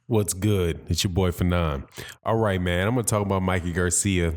What's good? It's your boy Fanon. All right, man. I'm gonna talk about Mikey Garcia,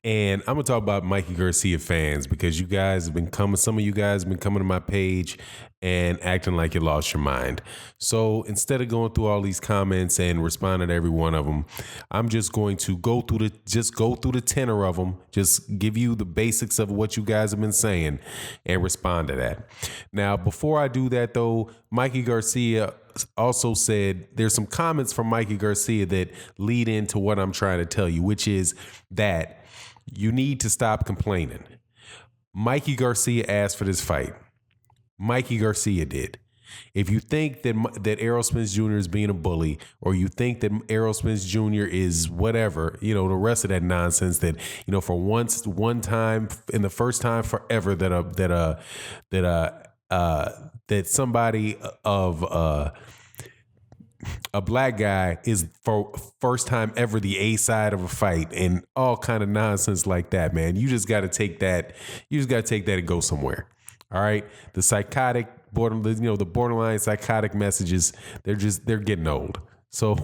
and I'm gonna talk about Mikey Garcia fans because you guys have been coming. Some of you guys have been coming to my page and acting like you lost your mind. So instead of going through all these comments and responding to every one of them, I'm just going to go through the tenor of them. Just give you the basics of what you guys have been saying and respond to that. Now, before I do that, though, Mikey Garcia also said there's some comments from Mikey Garcia that lead into what I'm trying to tell you, which is that you need to stop complaining. Mikey Garcia asked for this fight. Mikey Garcia did. If you think that Errol Spence Jr. is being a bully, or you think that Errol Spence Jr. is whatever, the rest of that nonsense that, for one time in the first time forever that somebody of a black guy is for first time ever the A side of a fight and all kind of nonsense like that, man. You just got to take that. You just got to take that and go somewhere. All right. The the borderline psychotic messages, they're getting old. So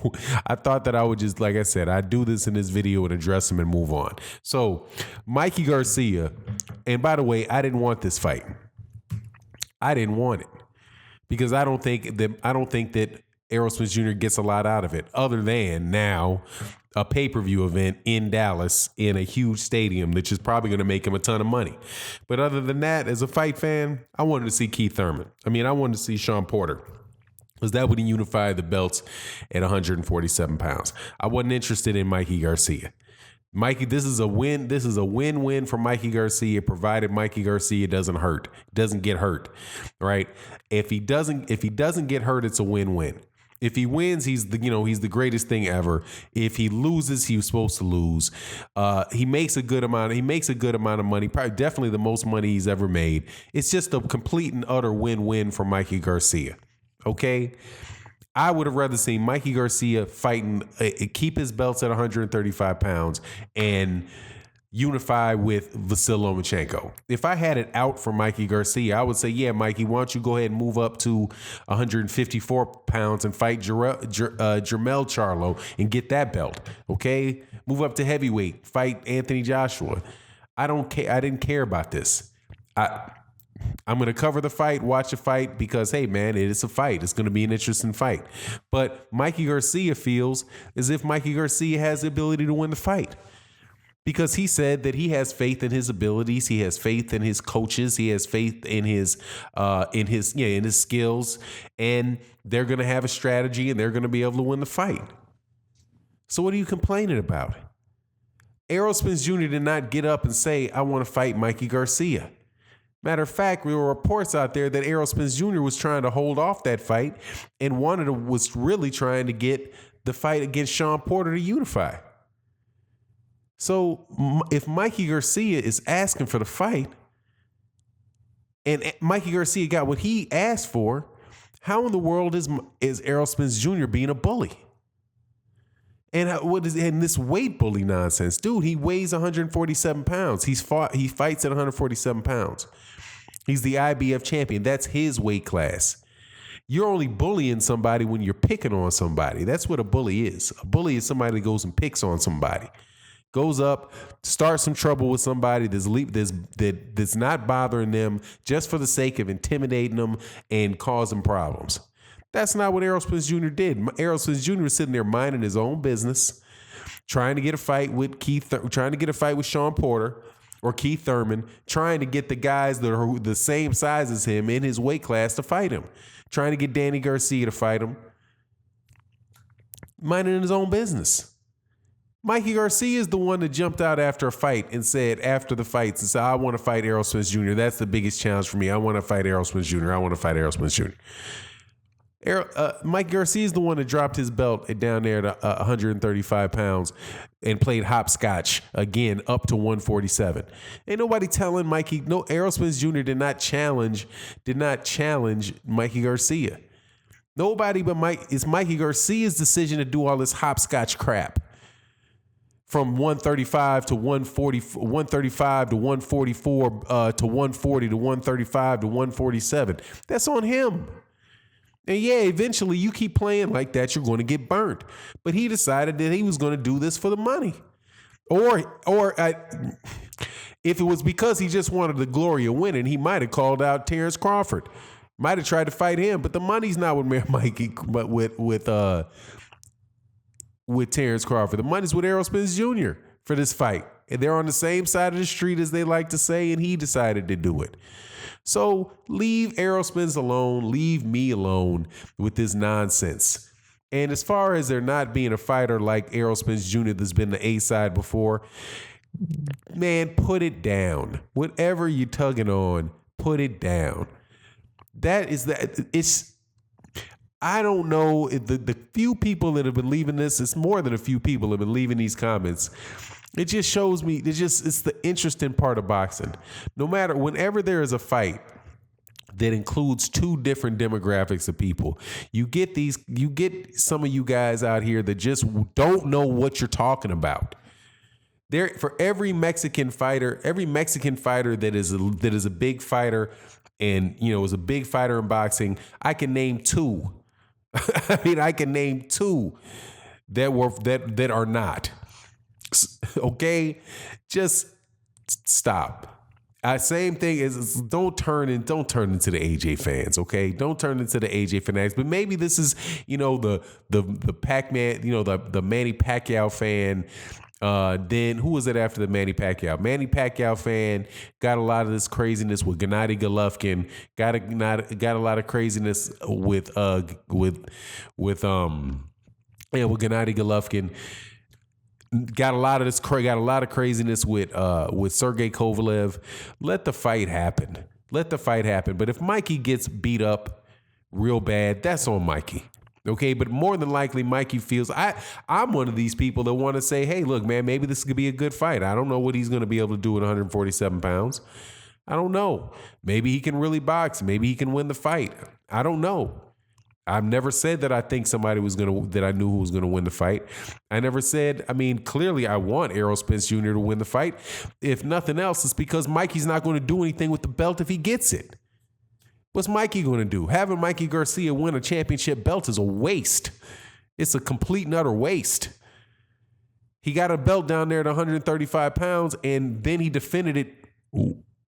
I thought that I would just, like I said, I'd do this in this video and address them and move on. So Mikey Garcia, and by the way, I didn't want this fight. I didn't want it because I don't think that Errol Spence Jr. gets a lot out of it other than now a pay-per-view event in Dallas in a huge stadium, which is probably going to make him a ton of money. But other than that, as a fight fan, I wanted to see Keith Thurman. I wanted to see Sean Porter. Because that would unify the belts at 147 pounds. I wasn't interested in Mikey Garcia. Mikey, this is a win. This is a win-win for Mikey Garcia, provided Mikey Garcia doesn't get hurt, right? If he doesn't get hurt, it's a win-win. If he wins, he's the greatest thing ever. If he loses, he was supposed to lose. He makes a good amount of money, probably definitely the most money he's ever made. It's just a complete and utter win-win for Mikey Garcia. Okay. I would have rather seen Mikey Garcia fighting, keep his belts at 135 pounds and unify with Vasyl Lomachenko. If I had it out for Mikey Garcia, I would say, yeah, Mikey, why don't you go ahead and move up to 154 pounds and fight Jermell Charlo and get that belt. Okay. Move up to heavyweight, fight Anthony Joshua. I don't care. I didn't care about this. I'm going to cover the fight, watch the fight because, hey, man, it is a fight. It's going to be an interesting fight. But Mikey Garcia feels as if Mikey Garcia has the ability to win the fight because he said that he has faith in his abilities. He has faith in his coaches. He has faith in his skills, and they're going to have a strategy and they're going to be able to win the fight. So what are you complaining about? Errol Spence Jr. did not get up and say, I want to fight Mikey Garcia. Matter of fact, there were reports out there that Errol Spence Jr. was trying to hold off that fight and was really trying to get the fight against Sean Porter to unify. So if Mikey Garcia is asking for the fight and Mikey Garcia got what he asked for, how in the world is Errol Spence Jr. being a bully? And this weight bully nonsense? Dude, he weighs 147 pounds. He fights at 147 pounds. He's the IBF champion. That's his weight class. You're only bullying somebody when you're picking on somebody. That's what a bully is. A bully is somebody that goes and picks on somebody. Goes up, starts some trouble with somebody that's not bothering them just for the sake of intimidating them and causing problems. That's not what Errol Spence Jr. did. Errol Spence Jr. was sitting there minding his own business, trying to get a fight with Sean Porter or Keith Thurman, trying to get the guys that are the same size as him in his weight class to fight him, trying to get Danny Garcia to fight him, minding his own business. Mikey Garcia is the one that jumped out after a fight and said, after the fights, and said, I want to fight Errol Spence Jr. That's the biggest challenge for me. I want to fight Errol Spence Jr. I want to fight Errol Spence Jr. Mike Garcia is the one that dropped his belt down there to 135 pounds and played hopscotch again up to 147. Ain't nobody telling Mikey. No, Errol Spence Jr. did not challenge Mikey Garcia. Nobody but Mike. It's Mikey Garcia's decision to do all this hopscotch crap. From 135 to 140, 135 to 144 to 140 to 135 to 147. That's on him. And yeah, eventually you keep playing like that, you're going to get burnt. But he decided that he was going to do this for the money. If it was because he just wanted the glory of winning, he might have called out Terrence Crawford. Might have tried to fight him, but the money's not with Mikey, but with Terrence Crawford. The money's with Errol Spence Jr. for this fight. And they're on the same side of the street, as they like to say, and he decided to do it. So leave Errol Spence alone. Leave me alone with this nonsense. And as far as there not being a fighter like Errol Spence Jr. that's been the A side before, man, put it down. Whatever you're tugging on, put it down. I don't know if the few people that have been leaving this, it's more than a few people have been leaving these comments. It just shows me, it's the interesting part of boxing. Whenever there is a fight that includes two different demographics of people, you get some of you guys out here that just don't know what you're talking about. For every Mexican fighter that is a big fighter and, is a big fighter in boxing, I can name two. I can name two that are not. Okay, just stop. Same thing is don't turn into the AJ fans. Okay, don't turn into the AJ fanatics. But maybe this is the Pac-Man, the Manny Pacquiao fan. Then who was it after the Manny Pacquiao? Manny Pacquiao fan got a lot of this craziness with Gennady Golovkin. Got a lot of craziness with Gennady Golovkin. Got a lot of craziness with Sergey Kovalev. Let the fight happen. But if Mikey gets beat up real bad, that's on Mikey. Okay, but more than likely, Mikey feels I'm one of these people that want to say, hey, look, man, maybe this could be a good fight. I don't know what he's going to be able to do at 147 pounds. I don't know. Maybe he can really box. Maybe he can win the fight. I don't know. I've never said that I think that I knew who was going to win the fight. I never said, clearly I want Errol Spence Jr. to win the fight. If nothing else, it's because Mikey's not going to do anything with the belt if he gets it. What's Mikey going to do? Having Mikey Garcia win a championship belt is a waste. It's a complete and utter waste. He got a belt down there at 135 pounds, and then he defended it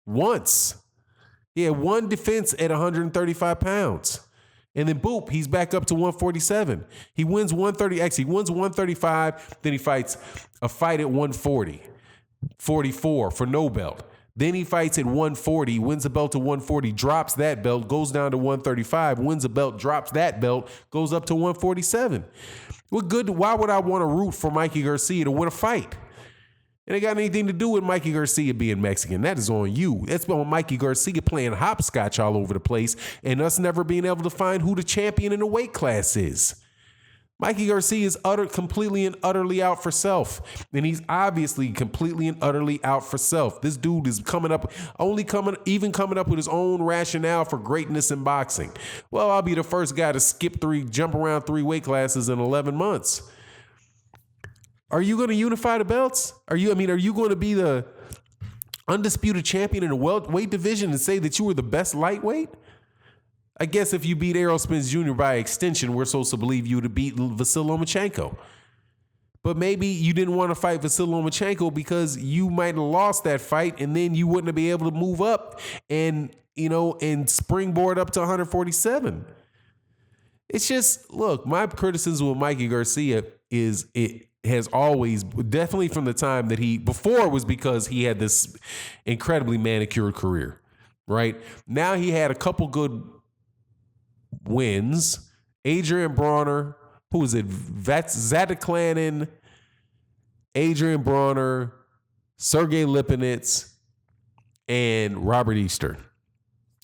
once. He had one defense at 135 pounds. And then, boop, he's back up to 147. He wins 130. Actually, he wins 135. Then he fights a fight at 140, 44 for no belt. Then he fights at 140, wins a belt to 140, drops that belt, goes down to 135, wins a belt, drops that belt, goes up to 147. What good? Why would I want to root for Mikey Garcia to win a fight? It ain't got anything to do with Mikey Garcia being Mexican. That is on you. That's on Mikey Garcia playing hopscotch all over the place and us never being able to find who the champion in the weight class is. Mikey Garcia is completely and utterly out for self. And he's obviously completely and utterly out for self. This dude is coming up with his own rationale for greatness in boxing. Well, I'll be the first guy to jump around 3 weight classes in 11 months. Are you going to unify the belts? Are you going to be the undisputed champion in the weight division and say that you were the best lightweight? I guess if you beat Errol Spence Jr. by extension, we're supposed to believe you to beat Vasily Lomachenko. But maybe you didn't want to fight Vasily Lomachenko because you might have lost that fight and then you wouldn't have been able to move up and springboard up to 147. It's just, look, my criticism of Mikey Garcia is it has always, definitely from the time that before it was because he had this incredibly manicured career, right? Now he had a couple good wins. Adrian Bronner, who is it? Zadaklanin, Adrian Bronner, Sergey Lipinets, and Robert Easter.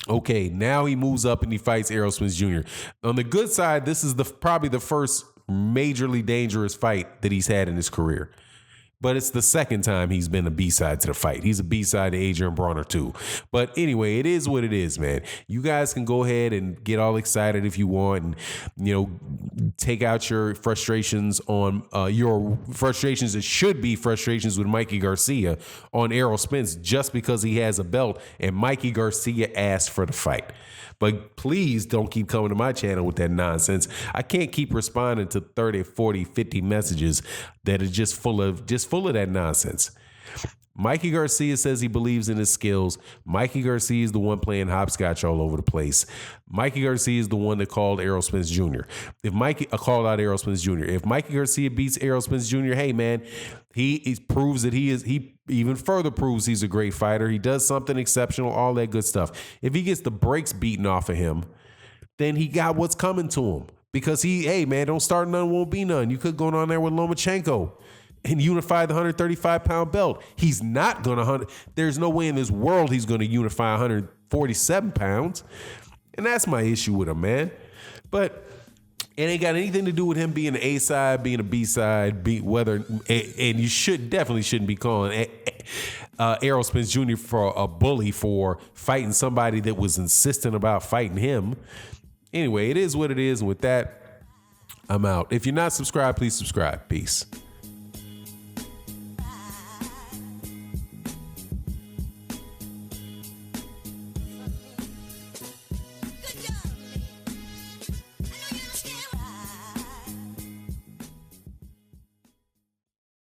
Okay, now he moves up and he fights Errol Spence Jr. On the good side, this is probably the first majorly dangerous fight that he's had in his career. But it's the second time he's been a B-side to the fight. He's a B-side to Adrian Bronner too. But anyway, it is what it is, man. You guys can go ahead and get all excited if you want, and take out your frustrations on your frustrations. It should be frustrations with Mikey Garcia on Errol Spence just because he has a belt and Mikey Garcia asked for the fight. But please don't keep coming to my channel with that nonsense. I can't keep responding to 30, 40, 50 messages that are just full of that nonsense. Mikey Garcia says he believes in his skills. Mikey Garcia is the one playing hopscotch all over the place. Mikey Garcia is the one that called Errol Spence Jr. Called out Errol Spence Jr. If Mikey Garcia beats Errol Spence Jr., hey man, he proves that he even further proves he's a great fighter. He does something exceptional, all that good stuff. If he gets the brakes beaten off of him, then he got what's coming to him. Because hey man, don't start none, won't be none. You could go on there with Lomachenko and unify the 135-pound belt. He's not going to there's no way in this world he's going to unify 147 pounds. And that's my issue with him, man. But it ain't got anything to do with him being an A side, being a B side, and you definitely shouldn't be calling Errol Spence Jr. for a bully for fighting somebody that was insistent about fighting him. Anyway, it is what it is. And with that, I'm out. If you're not subscribed, please subscribe. Peace.